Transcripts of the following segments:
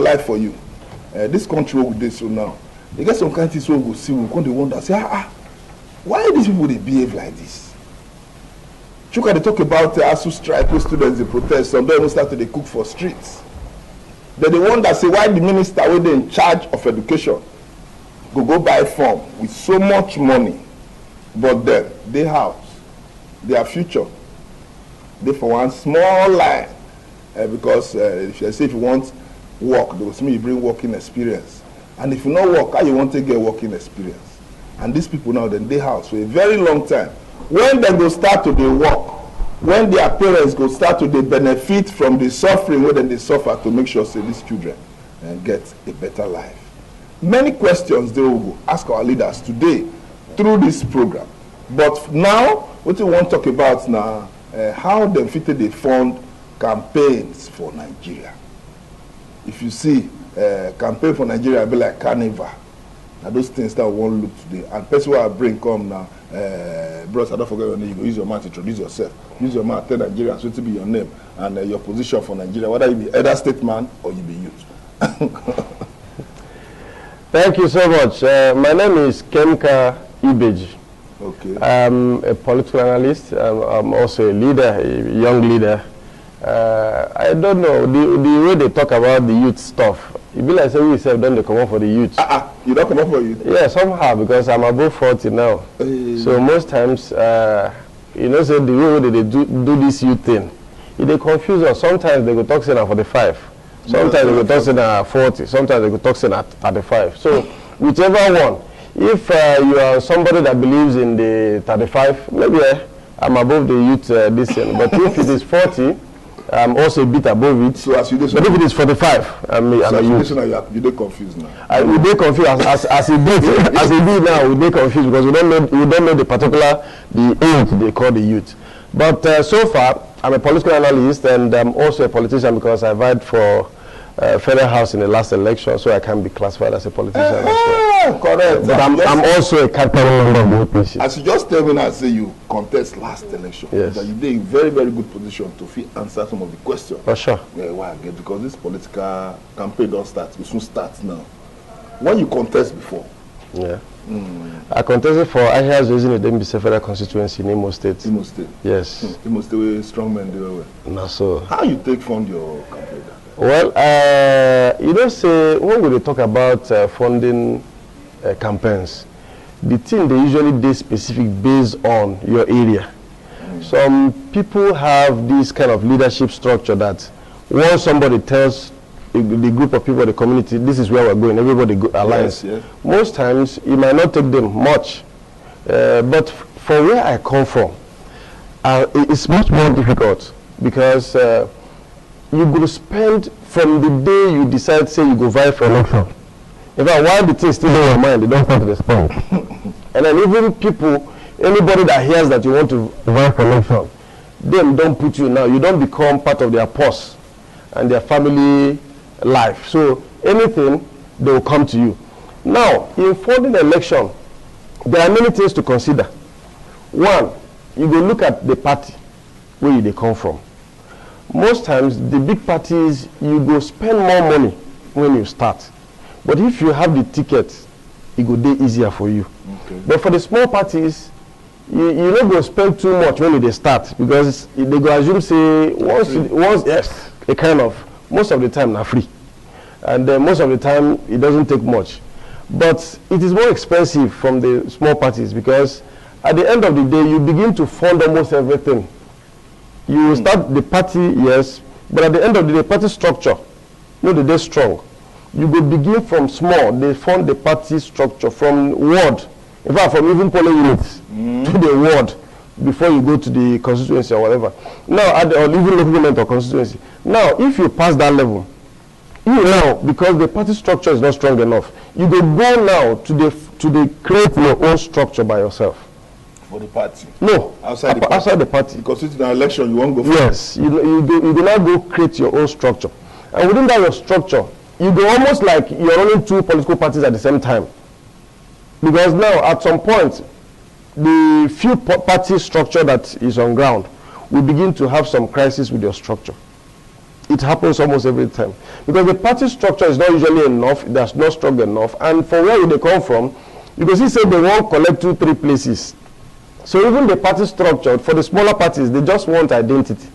life for you. This country with this so now, they get some kind of things we go see, we come to wonder, say, why these people they behave like this? Chuka, they talk about the ASU strike, where students they protest, some don't even start to they cook for streets. Then they wonder, say, why the minister who they in charge of education go buy form with so much money, but then they house, their future, they for one small line, because if you say if you want work, they will say you bring working experience, and if you not work, how you want to get working experience? And these people now then they house for a very long time. When they go start to they work, when their parents go start to they benefit from the suffering where they suffer to make sure say these children get a better life. Many questions they will go ask our leaders today through this program. But now, what we want to talk about now, how they fitted they fund campaigns for Nigeria. If you see campaign for Nigeria be like carnival, now those things that we won't look today. And person who I bring come now, bros, I don't forget your name, you go use your mouth to introduce yourself. Use your mouth, tell Nigerians what to be your name and your position for Nigeria, whether you be either statesman or you be youth. Thank you so much. My name is KEMKA IBEYI. Okay. I'm a political analyst. I'm also a leader, a young leader. I don't know, the way they talk about the youth stuff, it be like say we say don't they come up for the youth. You don't come up for youth? Yeah, somehow, because I'm above 40 now. So most times, you know, say the way they do this youth thing, they confuse us. Sometimes they go talk saying at 45. Sometimes they go talk saying at 40. Sometimes they go talk saying at 35. So whichever one. If you are somebody that believes in the 35, maybe I'm above the youth this year. But if it is 40, I'm also a bit above it. So as you do, but if it is 45, I'm a youth. You don't confused now. We dey confused as a bit now. We dey confused because we don't know the particular the age they call the youth. But so far, I'm a political analyst and I'm also a politician because I vied for federal house in the last election, so I can be classified as a politician as well. Correct. But I'm also a capital member of the OPC. As you just tell me now, say you contest last election, yes, that you did in very, very good position to answer some of the questions. For sure. Yeah, why again? Because this political campaign don't start. It soon starts now. When you contest before? Yeah. I contested for Ahia's using the Dembise federal constituency in IMO State. IMO State? Yes. IMO State where strong men do well. No, so. How you take fund your campaign? Well, you don't say, when we talk about funding campaigns, the thing they usually do specific based on your area. Some people have this kind of leadership structure that once somebody tells the group of people, the community, this is where we're going, everybody aligns. Yes, yes. Most times, it might not take them much. But for where I come from, it's much more difficult because you go spend from the day you decide, say you go vie for election. In fact, while the thing is still in your mind, they don't want to respond. And then even people, anybody that hears that you want to vie for election, them don't put you now. You don't become part of their purse and their family life. So anything, they will come to you. Now, in funding election, there are many things to consider. One, you go look at the party where they come from. Most times, the big parties, you go spend more money when you start. But if you have the ticket, it go be easier for you. Okay. But for the small parties, you not go spend too much when they start because they go assume say once yes, a kind of most of the time not free, and most of the time it doesn't take much. But it is more expensive from the small parties because at the end of the day, you begin to fund almost everything. You will start the party, yes, but at the end of the day, party structure, you know, they're strong. You will begin from small. They fund the party structure from ward, in fact, from even polling units to the ward before you go to the constituency or whatever. Now, or even local government or constituency. Now, if you pass that level, you now, because the party structure is not strong enough, you go now to the create your own structure by yourself. For the party? No, outside the party. Because it's an election, you won't go for yes, you do not go create your own structure. And within that your structure, you go almost like you're running two political parties at the same time. Because now, at some point, the few party structure that is on ground will begin to have some crisis with your structure. it happens almost every time. Because the party structure is not usually enough, that's not strong enough. And for where they come from, because he said they won't collect 2-3 places. So even the party structure, for the smaller parties, they just want identity.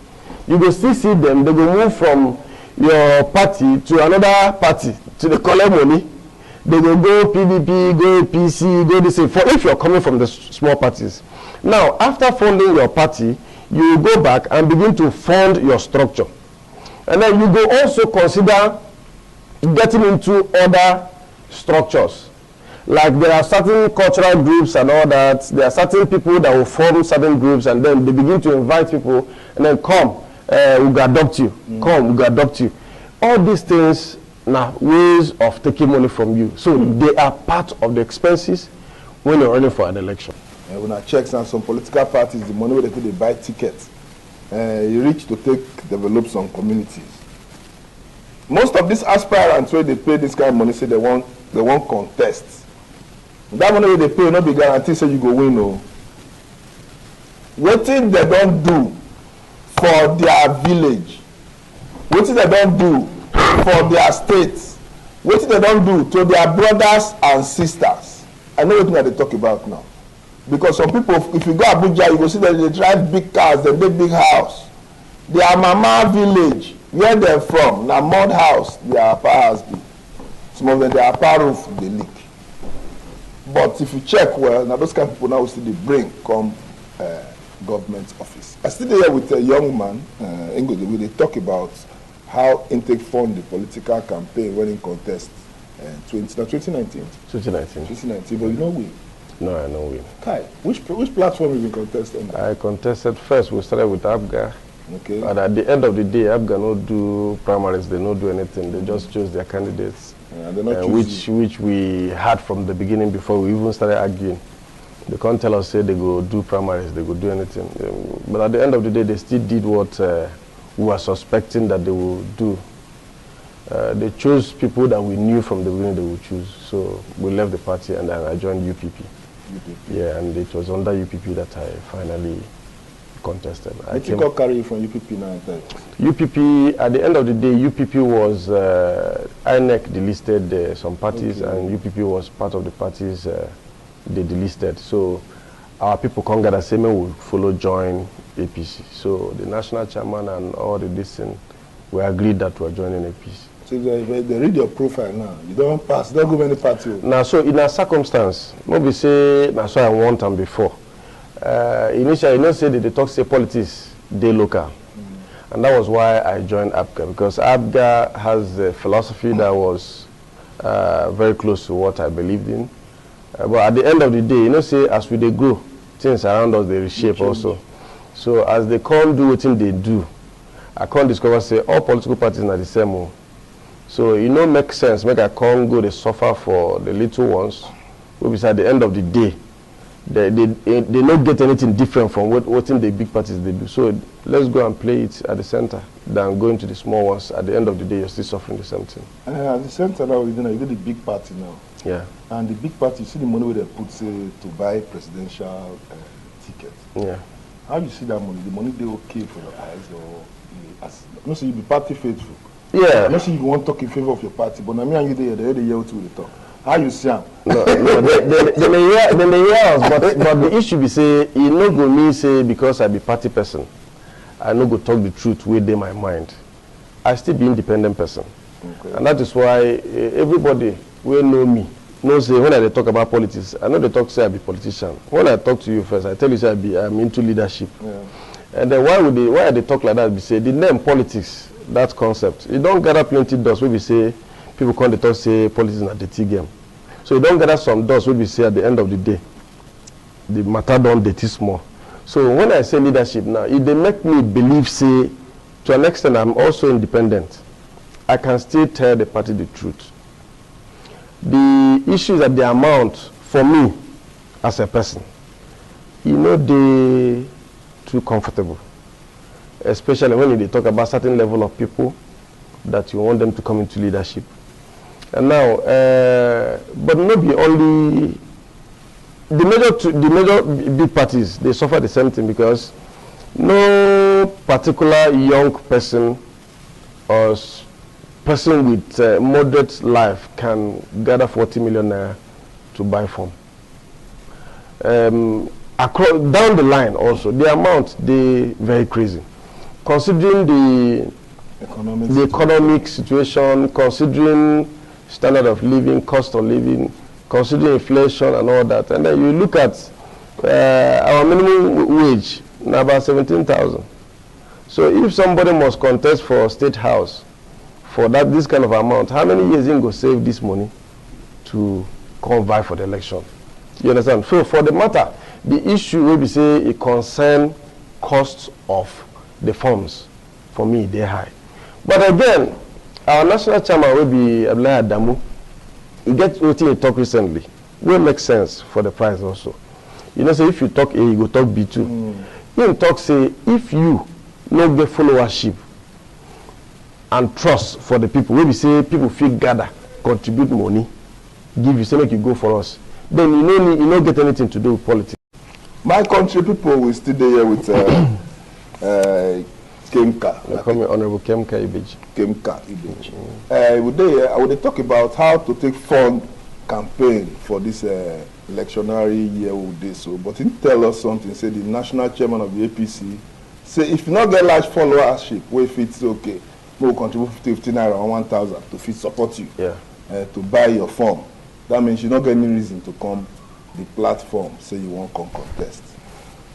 You will still see them, they will move from your party to another party, to the collect money. They will go PDP, go PC, go this, for if you're coming from the small parties. Now, after funding your party, you go back and begin to fund your structure. And then you go also consider getting into other structures. Like there are certain cultural groups and all that. There are certain people that will form certain groups and then they begin to invite people and then come, we go adopt you. Come, we go adopt you. All these things now ways of taking money from you. So they are part of the expenses when you're running for an election. When I check some political parties, the money where they buy tickets, you reach to develop some communities. Most of these aspirants where they pay this kind of money say they want contest. That money where they pay will not be guaranteed so you go win. No. What thing they don't do for their village, what thing they don't do for their states, what thing they don't do to their brothers and sisters. I know what they talk about now. Because some people, if you go Abuja, you will see that they drive big cars, they build big house. Their mama village, where they're from, na mud house, their upper house be. Some of them, their upper roof, they leak. But if you check well, now those kind of people now will still bring come government office. I still here with a young man, English, they talk about how intake fund the political campaign when in contest 2019. 2019, but you know we. No, I know win. Kai, which platform you been contesting? I contested first. We started with ABGA. Okay. But at the end of the day, ABGA don't do primaries. They don't do anything. They just choose their candidates, which we had from the beginning before we even started arguing. They can't tell us say they go do primaries. They go do anything. But at the end of the day, they still did what we were suspecting that they will do. They chose people that we knew from the beginning they would choose. So we left the party and then I joined UPP. Yeah, and it was under UPP that I finally contested. I think I'll carry you from UPP now. UPP, at the end of the day, UPP was, INEC delisted some parties, okay. And UPP was part of the parties they delisted. So our people can't get the same, will follow join APC. So the national chairman and all the listen, we agreed that we are joining APC. So they read your profile now. You don't pass, don't go any party. Now, so in a circumstance, maybe say, now so I want them before. Initially, you know, say that they talk say politics, they local. And that was why I joined ABGA, because ABGA has a philosophy that was very close to what I believed in. But at the end of the day, you know, say as we they grow, things around us, they reshape also. So as they can't do what they do, I can't discover, say, all political parties are the same. So, you know, make sense. Make I can't go to suffer for the little ones, which at the end of the day, they don't get anything different from what in the big parties they do. So, let's go and play it at the center than going to the small ones. At the end of the day, you're still suffering the same thing. At the center now, you do the big party now. Yeah. And the big party, you see the money where they put, say, to buy presidential tickets. Yeah. How you see that money? The money they okay for your eyes, or no, so you be party faithful. Yeah. Not say you want to talk in favor of your party, but now me and you there, they hear to the talk. How you see them? No, they hear us, but the issue be say, you no go me say because I be party person, I no go talk the truth within my mind. I still be independent person, okay. And that is why everybody will know me. No say when I talk about politics, I know they talk say I be politician. When I talk to you first, I tell you say I'm into leadership. Yeah. And then why they talk like that? Be say the name politics. That concept. You don't gather plenty doors where we say people come to talk say politics is a dirty game. So you don't gather some doors where we say at the end of the day the matter don't dirty small. So when I say leadership now, if they make me believe say to an extent I'm also independent, I can still tell the party the truth. The issue is that the amount for me as a person, you know, they too comfortable. Especially when they talk about certain level of people that you want them to come into leadership. And now, but maybe only the major big parties, they suffer the same thing because no particular young person or person with moderate life can gather 40 million naira to buy form. Down the line also, the amount, they very crazy. Considering the economic situation, considering standard of living, cost of living, considering inflation and all that, and then you look at our minimum wage, now about 17,000. So if somebody must contest for state house for this kind of amount, how many years in go save this money to come vie for the election? You understand? So for the matter, the issue will be say it concern costs of the forms. For me, they're high. But again, our national chairman will be Abdullahi Adamu. He gets what he talked recently. Will make sense for the price also. You know, say if you talk A, you go talk B too. He talk say if you no get followership and trust for the people, when we say people feel gather, contribute money, give you, say make you go for us, then you don't get anything to do with politics. My country people will still there with KEMKA. They call me Honorable KEMKA IBEYI. KEMKA IBEYI. I would talk about how to take fund campaign for this electionary year with this. So, but he tell us something. Say the national chairman of the APC say if you not get large followership, we fit okay, we will contribute 50 naira or 1,000 to fit support you. Yeah. To buy your form. That means you not get any reason to come the platform say you won't come contest.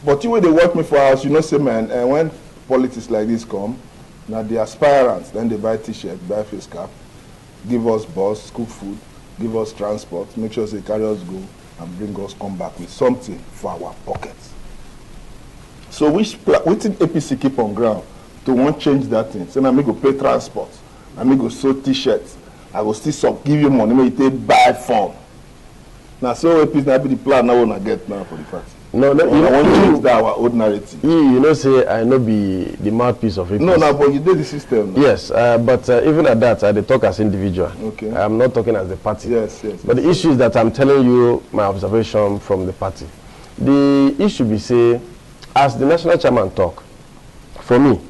But you when they work me for house, you know, say man, when politics like this come, now the aspirants, then they buy t-shirt, buy face cap, give us bus, cook food, give us transport, make sure they carry us go and bring us come back with something for our pockets. So which think APC keep on ground to want change that thing? So now me go pay transport, and me go sew t-shirts, I go still give you money, me take buy form. Now so APC now be the plan now wanna get now for the party. No, you want to change that our old narrative. You know, say I know be the mouthpiece of it. No, but you did the system. No? Yes, but even at that, I talk as individual. Okay. I'm not talking as the party. Yes. But the issue is that I'm telling you my observation from the party. The issue be say, as the national chairman talk, for me,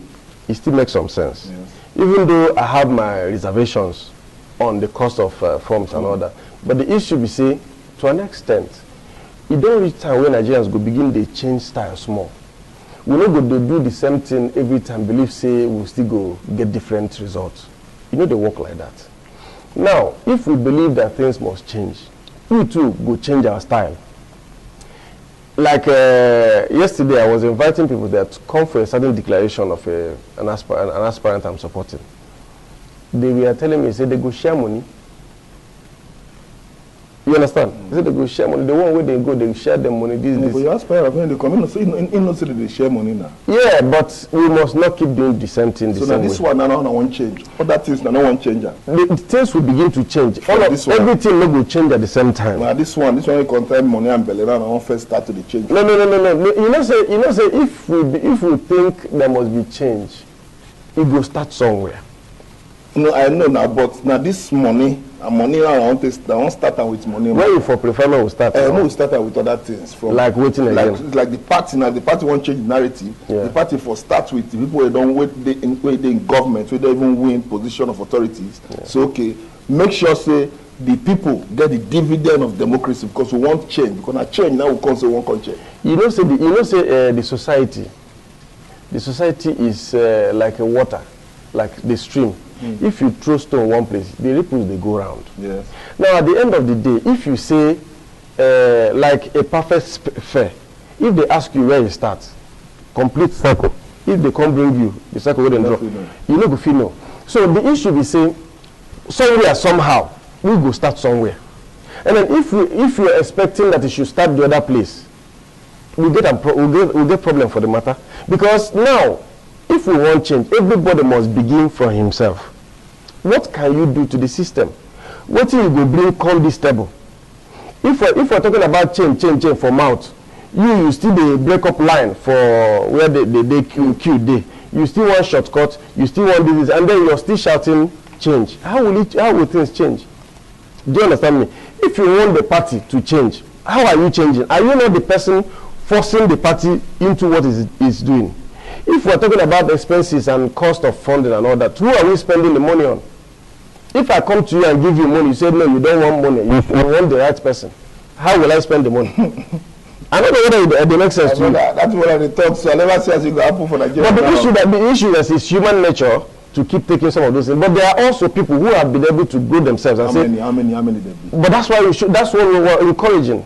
it still makes some sense. Yes. Even though I have my reservations on the cost of forms and all that. But the issue be say, to an extent, it don't reach time when Nigerians go begin they change style small. We no go to do the same thing every time, believe say we'll still go get different results. You know they work like that. Now, if we believe that things must change, we too go change our style. Like yesterday, I was inviting people that come for a certain declaration of an aspirant I'm supporting. They were telling me, say they go share money. You understand? They say they go share money. The one way they go, they share them money. This. But you aspire when they come in, so in say they share money now. Yeah, but we must not keep doing the same thing. So now this one now won't change. Other things now won't change. The things will begin to change. Everything will change at the same time. Now this one will contain money and belly. Now won't first start to the change. No. You know say if we think there must be change, it will start somewhere. No, I know now, but now this money. And money I want start out with money. Where you for prefer we start? No, we start out with other things. From like waiting again. Like the party now. The party won't change the narrative. Yeah. The party for start with the people who don't wait in government, who don't even win position of authorities. Yeah. So okay, make sure say the people get the dividend of democracy because we want change. Because now change now we can't say one can change. The society. The society is like a water, like the stream. If you throw stone one place, the ripples they go around. Yes. Now at the end of the day, if you say like a perfect fair, if they ask you where you start, complete circle. If they come bring you, the circle will then drop. You know go feel no. So the issue be say somewhere somehow we go start somewhere, and then if you are expecting that it should start the other place, we get problem for the matter because now. If we want change, everybody must begin from himself. What can you do to the system? What you go bring come this table? If we're talking about change for mouth, you still the break up line for where they queue day. You still want shortcut, you still want this, and then you're still shouting change. How will things change? Do you understand me? If you want the party to change, how are you changing? Are you not the person forcing the party into what it is doing? If we're talking about expenses and cost of funding and all that, who are we spending the money on? If I come to you and give you money, you say, no, you don't want money, you want the right person. How will I spend the money? I don't know whether it makes sense to you. That's what I thought, so I never see as it happen for Nigeria. But the issue is human nature to keep taking some of those things. But there are also people who have been able to grow themselves. And How many they be? But that's why that's what we were encouraging.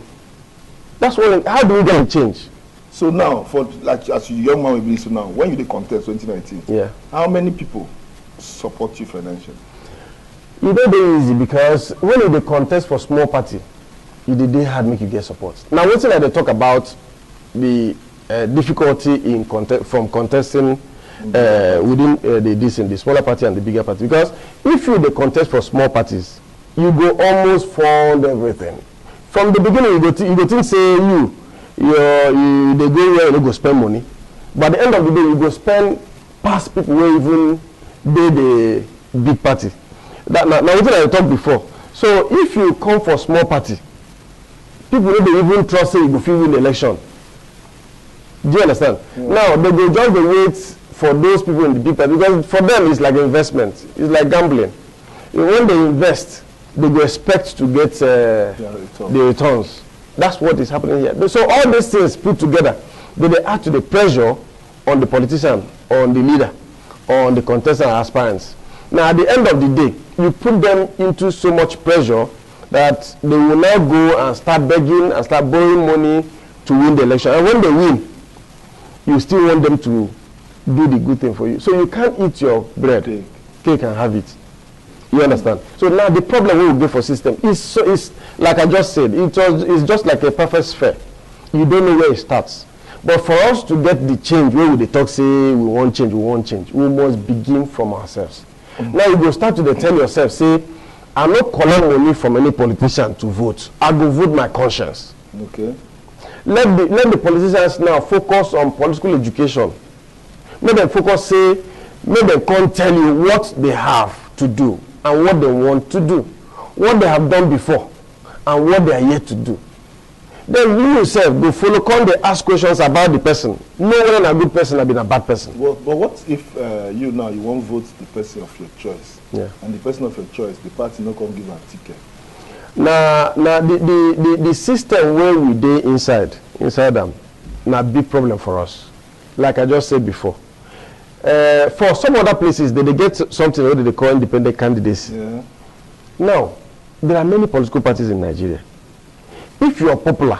How do we get a change? So now, for like as a young man with this now, when you did contest 2019, yeah, how many people support you financially? It don't be easy because when you dey contest for small party, it dey hard make you get support. Now, one thing that they talk about the difficulty in contesting within the smaller party and the bigger party, because if you dey contest for small parties, you go almost fund everything. From the beginning, you go think say you dey go where you go spend money, but at the end of the day, you go spend past people where even dey the big party. Now what I talked before. So if you come for small party, people don't even trust say you go fit win the election. Do you understand? Yeah. Now they go just the wait for those people in the big party, because for them it's like investment. It's like gambling. When they invest, they go expect to get the returns. That's what is happening here. So all these things put together, they add to the pressure on the politician, on the leader, on the contestant and aspirants. Now at the end of the day, you put them into so much pressure that they will now go and start begging and start borrowing money to win the election. And when they win, you still want them to do the good thing for you. So you can't eat your bread, cake and have it. You understand? So now the problem we will go for system is like I just said, it's just like a perfect sphere. You don't know where it starts. But for us to get the change, where would they talk say we want change, we must begin from ourselves. Mm-hmm. Now you go start to tell yourself, say, I'm not calling money from any politician to vote. I go vote my conscience. Okay. Let the politicians now focus on political education. Let them focus, say, let them come tell you what they have to do and what they want to do, what they have done before and what they are yet to do. Then you yourself go follow, come they ask questions about the person. Know whether a good person or been a bad person. Well, but what if you won't vote the person of your choice? Yeah. And the person of your choice, the party not come give a ticket. Now the system where we dey inside them, na big problem for us. Like I just said before. For some other places, they get something what they call independent candidacy. Yeah. Now, there are many political parties in Nigeria. If you are popular,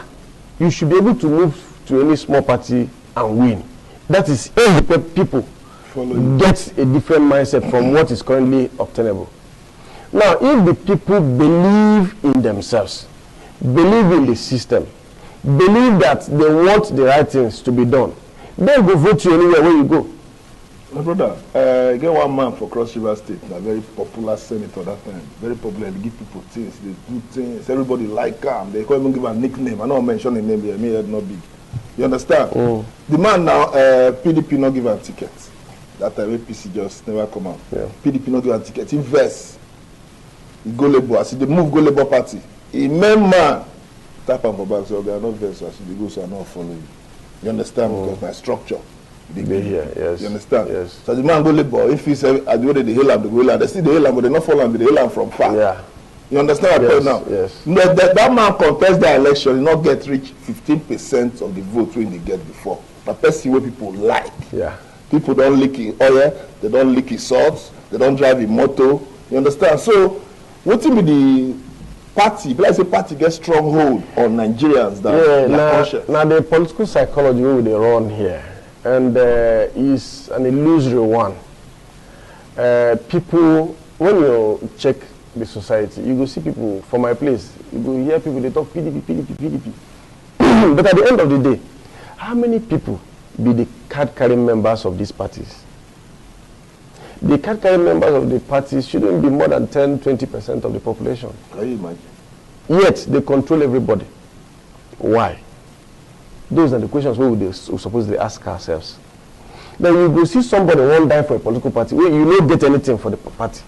you should be able to move to any small party and win. That is if people get a different mindset from what is currently obtainable. Now, if the people believe in themselves, believe in the system, believe that they want the right things to be done, then go vote you anywhere where you go. My brother, get one man for Cross River State, a very popular senator that time. Very popular, they give people things, they do things, everybody like him. They can't even give a nickname. I don't mention the name here, me head not big. You understand? Mm. The man now, PDP not give a ticket. That time APC just never come out. Yeah. PDP not give a ticket. Invest. He go Labour. As they move, go Labour Party. He main man tap him for back, so they are not vest. As they go, so I not follow you. You understand? Because my structure. They here, yes. You understand? Yes. So the man go Labour. If he say, I do the hill and the go land, they see the hill and but they not follow him, they hail him from far. Yeah. You understand what I'm saying now? Yes. No, that man contest the election, he not get reach 15% of the vote when they get before. The person where people like. Yeah. People don't lick his oil, they don't lick his swords, they don't drive his motor. You understand? So, what will be the party? Let's say party gets stronghold on Nigerians that now the political psychology we they run here, and is an illusory one. People, when you check the society, you go see people from my place, you go hear people they talk PDP. But at the end of the day, how many people be the card-carrying members of these parties? The card-carrying members of the parties shouldn't be more than 10-20% of the population. Can you imagine? Yet they control everybody. Why? Those are the questions we're supposed to ask ourselves. Then you go see somebody won't die for a political party. Well, you don't get anything for the party.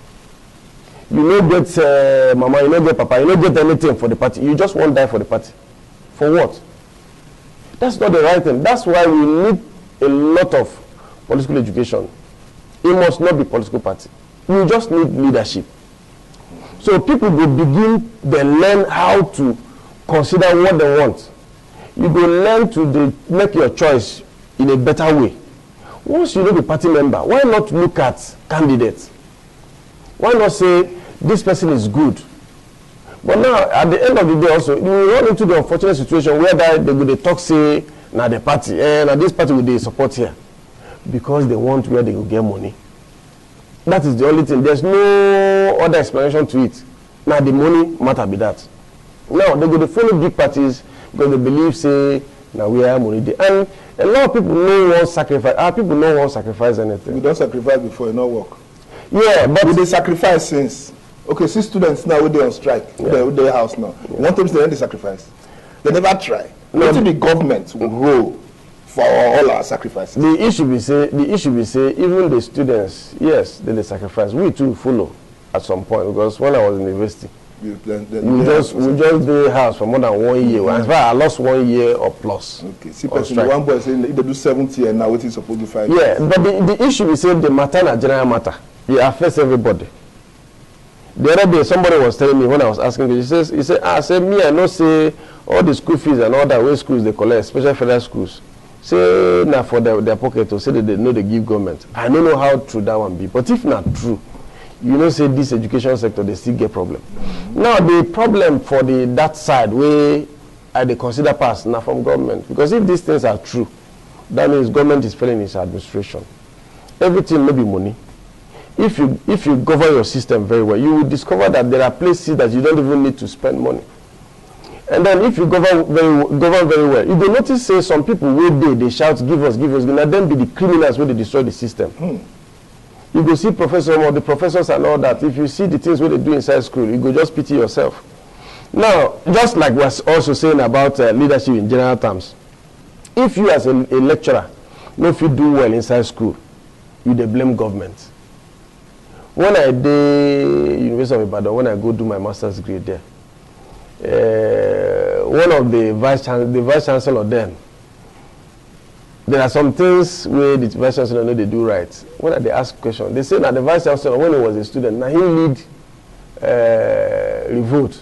You don't get mama, you don't get papa, you don't get anything for the party. You just won't die for the party. For what? That's not the right thing. That's why we need a lot of political education, it must not be political party. You just need leadership. So people will begin, they learn how to consider what they want. You will learn to make your choice in a better way. Once you know the party member, why not look at candidates? Why not say, this person is good? But now, at the end of the day also, you run into the unfortunate situation where they will talk, say, now the party, and this party will they support here. Because they want where they will get money. That is the only thing. There's no other explanation to it. Now the money matter be that. Now they go to follow big parties because they believe, say, now we have money. And a lot of people no one sacrifice. People no one sacrifice anything. We don't sacrifice before it not work. Yeah, but we dey sacrifice since. Okay, see students now they on strike. Yeah. With their house now. Yeah. One time they sacrifice. They never try. No, the government will roll for all our sacrifices. The issue be say even the students, yes, they sacrifice. We too follow at some point, because when I was in university, we just do house for more than 1 year. In fact, I lost 1 year or plus. Okay, see, person, one boy saying they do 70 years now, what is supposed to 5 years. Yeah, but the issue is say the matter na general matter. It affects everybody. The other day, somebody was telling me when I was asking, he said, I said, me, I know say all the school fees and all that way schools they collect, especially federal schools. Say now for their pocket to say that they know they give government. I don't know how true that one be, but if not true, you know, say this education sector they still get problem. Now the problem for that side where they consider pass now from government, because if these things are true, that means government is failing its administration. Everything may be money. If you govern your system very well, you will discover that there are places that you don't even need to spend money. And then if you govern very well, you will notice say some people will they shout, give us, and then be the criminals when they destroy the system. You go see professors or the professors and all that. If you see the things what they do inside school, you go just pity yourself. Now, just like we're also saying about leadership in general terms, if you as a lecturer, if you do well inside school, you they blame government. When I did University of Ibadan, when I go do my master's degree there, one of the vice chancellor then, there are some things where the vice chancellor know they do right. When they ask questions, they say that the vice chancellor, when he was a student, now he lead revolt.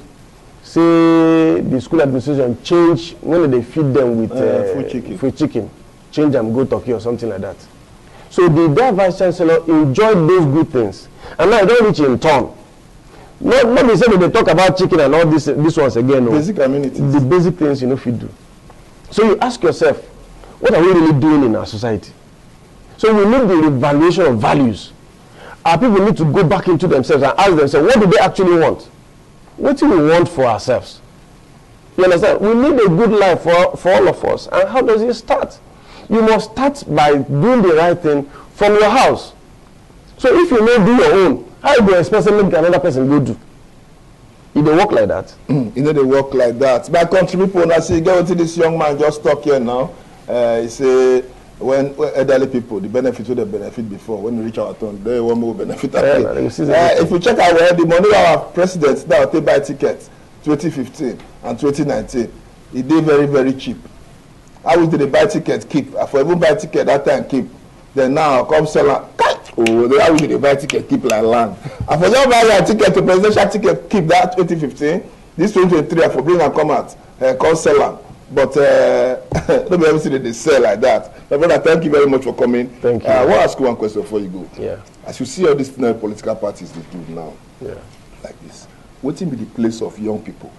Say the school administration change when they feed them with free chicken, change them go Turkey or something like that. So the vice chancellor enjoyed those good things, and now they don't reach in turn. Not be said they talk about chicken and all this ones again. No. Basic amenities. The basic things you know if you do. So you ask yourself, what are we really doing in our society? So we need the evaluation of values. Our people need to go back into themselves and ask themselves, what do they actually want? What do we want for ourselves? You understand? We need a good life for all of us. And how does it start? You must start by doing the right thing from your house. So if you may do your own, how do you expect another person go do? If they work like that. You know they work like that. My country people, when I see go to this young man just talk here now, he say when elderly people, the benefit will they benefit before, when we reach our turn, they want more benefit. If you check out the money our president now they buy tickets 2015 and 2019, it did very, very cheap. How did they buy ticket keep? For even buy ticket that time keep. Then now come sell how did they buy ticket keep like land? And for them buy a ticket to presidential ticket keep that 2015. This 2023 I for bring and come out come sell them. But nobody ever see that they sell like that. My brother, thank you very much for coming. Thank you. I want to ask you one question before you go. Yeah. As you see all these political parties they do now, like this, what will be the place of young people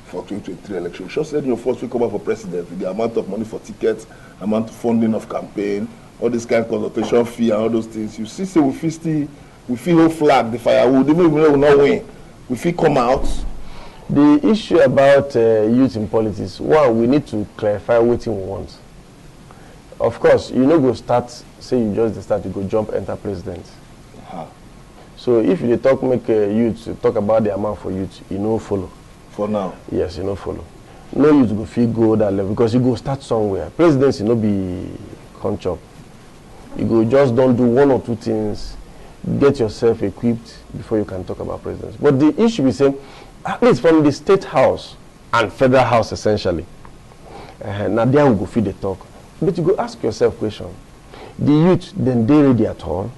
for 2023 election? Just said your first will come up for president with the amount of money for tickets, amount of funding of campaign, all this kind of consultation fee and all those things. You see, say we feel no flag the firewood, even if we will not win, we feel come out. The issue about youth in politics, one, we need to clarify what we want. Of course, you know go start, say you just start to go jump enter president. So if you talk make youth talk about the amount for youth, you know follow. For now? Yes, you know follow. No youth go feel go that level because you go start somewhere. Presidency no be conchop. You go just don't do one or two things, get yourself equipped before you can talk about presidency. But the issue is saying, at least from the state house and federal house essentially, now there we go feed the talk. But you go ask yourself question. The youth, then they ready at all.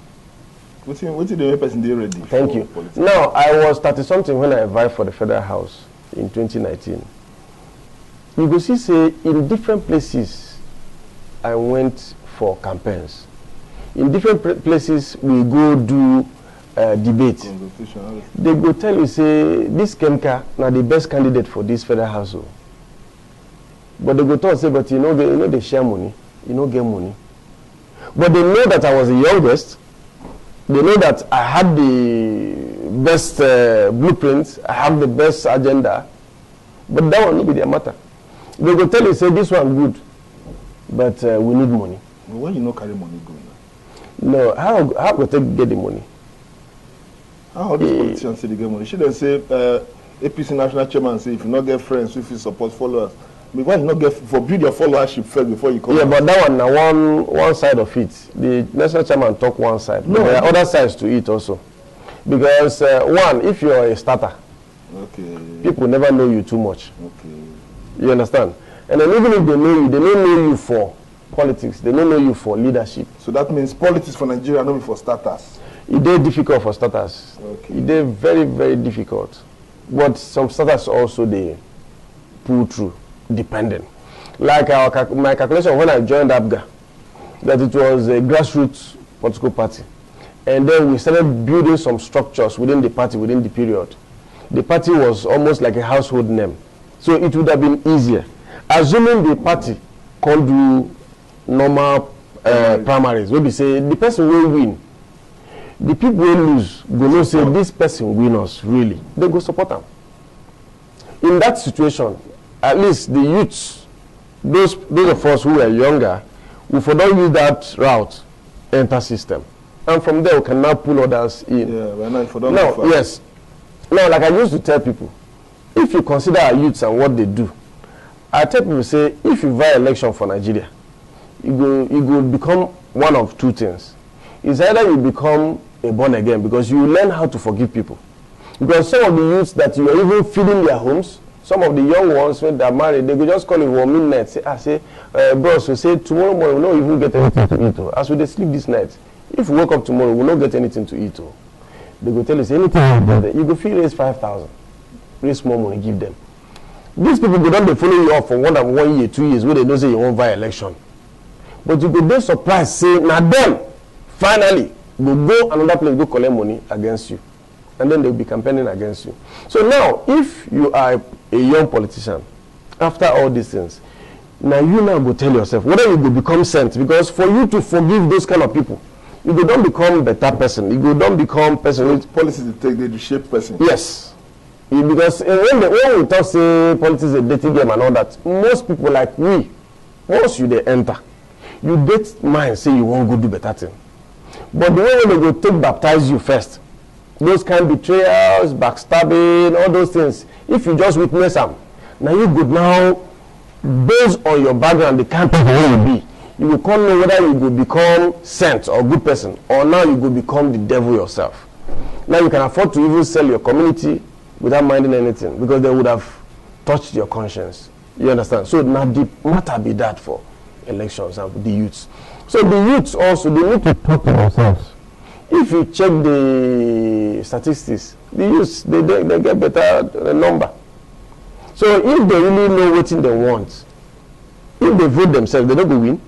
What's the main person they ready? Thank you. Politics? Now, I was 30-something when I arrived for the Federal House in 2019. You go see, say, in different places, I went for campaigns. In different places, we go do debate. They go tell you, say, this KEMKA now the best candidate for this Federal House. But they go tell say, but you know they share money, you know get money. But they know that I was the youngest. They know that I had the best blueprints, I have the best agenda. But that one will be their matter. They go tell you, say, this one good, but we need money. But why you not carry money going? No, how go take get the money? How these politicians say they get money? Should they say, APC national chairman say, if you not get friends, if you support followers, but why you not get for build your followership first before you come? Yeah, but that one now one side of it. The national chairman talk one side. No, but there are other sides to it also. Because one, if you are a starter, okay, people never know you too much. Okay. You understand? And then even if they know you, they don't know you for politics. They don't know you for leadership. So that means politics for Nigeria not be for starters. It is difficult for starters. Okay. It is very, very difficult. But some starters also they pull through, dependent. Like my calculation when I joined ABGA, that it was a grassroots political party. And then we started building some structures within the party within the period. The party was almost like a household name. So it would have been easier. Assuming the party can't do normal primaries, we say the person will win. The people will lose, go no say this person win us, really. They go support them. In that situation, at least the youths, those of us who are younger, we for don't use that route, enter system. And from there we can now pull others in. Yeah, but now for don't now, yes. Now, like I used to tell people, if you consider our youths and what they do, I tell people, say, if you buy election for Nigeria, you will become one of two things. It's either you become a born again because you learn how to forgive people. Because some of the youths that you are even feeding their homes, some of the young ones when they're married, they could just call you for midnight. Say, bros, we say tomorrow morning we'll not even get anything to eat. As we sleep this night, if we wake up tomorrow, we'll not get anything to eat. They go tell us anything you go feel raise 5,000, raise more money, give them. These people go down, they follow you up for 1 year, 2 years, where they don't say you won't buy election. But you go be surprised, say, now them finally will go another place, go collect money against you. And then they'll be campaigning against you. So now, if you are a young politician, after all these things, now you now go tell yourself whether you will become sent. Because for you to forgive those kind of people, you go don't become a better person. You go don't become person with policies they take, they shape person. Yes. Because when we talk say politics is a dating game and all that, most people like we, once you they enter, you get mind say you won't go do better thing. But the way they go take baptize you first, those kind of betrayals, backstabbing, all those things, if you just witness them, now you go now, based on your background, the kind of person you be, you will come know whether you will become saint or good person, or now you will become the devil yourself. Now you can afford to even sell your community without minding anything, because they would have touched your conscience. You understand? So now the matter be that for elections and the youths. So the youths also, they need to talk to themselves. If you check the statistics, the youths, they get better number. So if they really know what they want, if they vote themselves, they don't go win.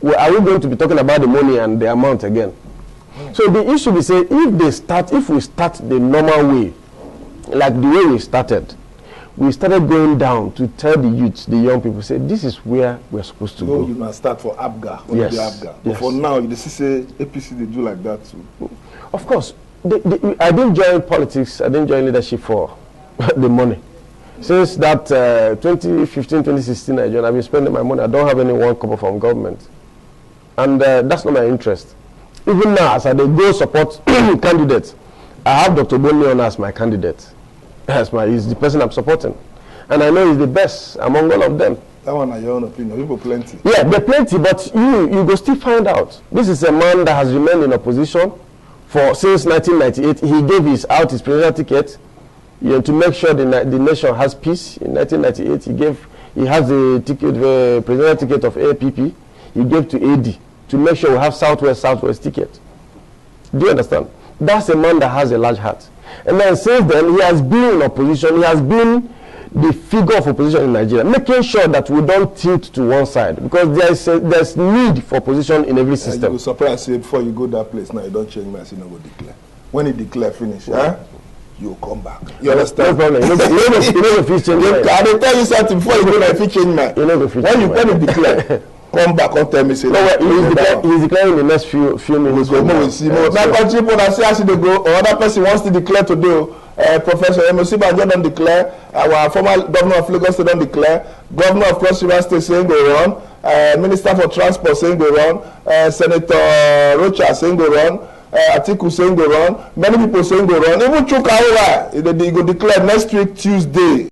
Well, are we going to be talking about the money and the amount again? So the issue is, say, if we start the normal way, like the way we started going down to tell the youths, the young people, say, this is where we're supposed to go. You must start for ABGA. Yes. ABGA. But for now, you see, say, APC, they do like that too. Of course. I didn't join politics, I didn't join leadership for the money. Since that 2015, 2016, I joined, I've been spending my money. I don't have any one couple from government. And that's not my interest. Even now, as I go support candidates, I have Dr. Bonion as my candidate. He's the person I'm supporting. And I know he's the best among all of them. That one is your own opinion. People plenty. Yeah, they're plenty, but you go still find out. This is a man that has remained in opposition since 1998. He gave out his presidential ticket to make sure the nation has peace. In 1998, he has the presidential ticket of APP. He gave to AD. to make sure we have Southwest ticket. Do you understand? That's a man that has a large heart. And then since then, he has been in opposition. He has been the figure of opposition in Nigeria, making sure that we don't tilt to one side, because there's need for opposition in every system. You will surprise say before you go that place now, you don't change my say no go declare. When you declare finish, you come back. You understand? No problem. You know the change mind. I dey tell you something before you go like fit change mind. When you declare, come back and tell me say he's declaring in the next few minutes. We see more. My country people that see as they go, or other person wants to declare today. Professor IMO State don't declare. Our former governor of Lagos State don't declare. Governor of Cross River State saying go run. Minister for Transport saying go run. Senator Rocha saying go run. Atiku saying go run. Many people saying go run. Even Chuka, they go declare next week Tuesday.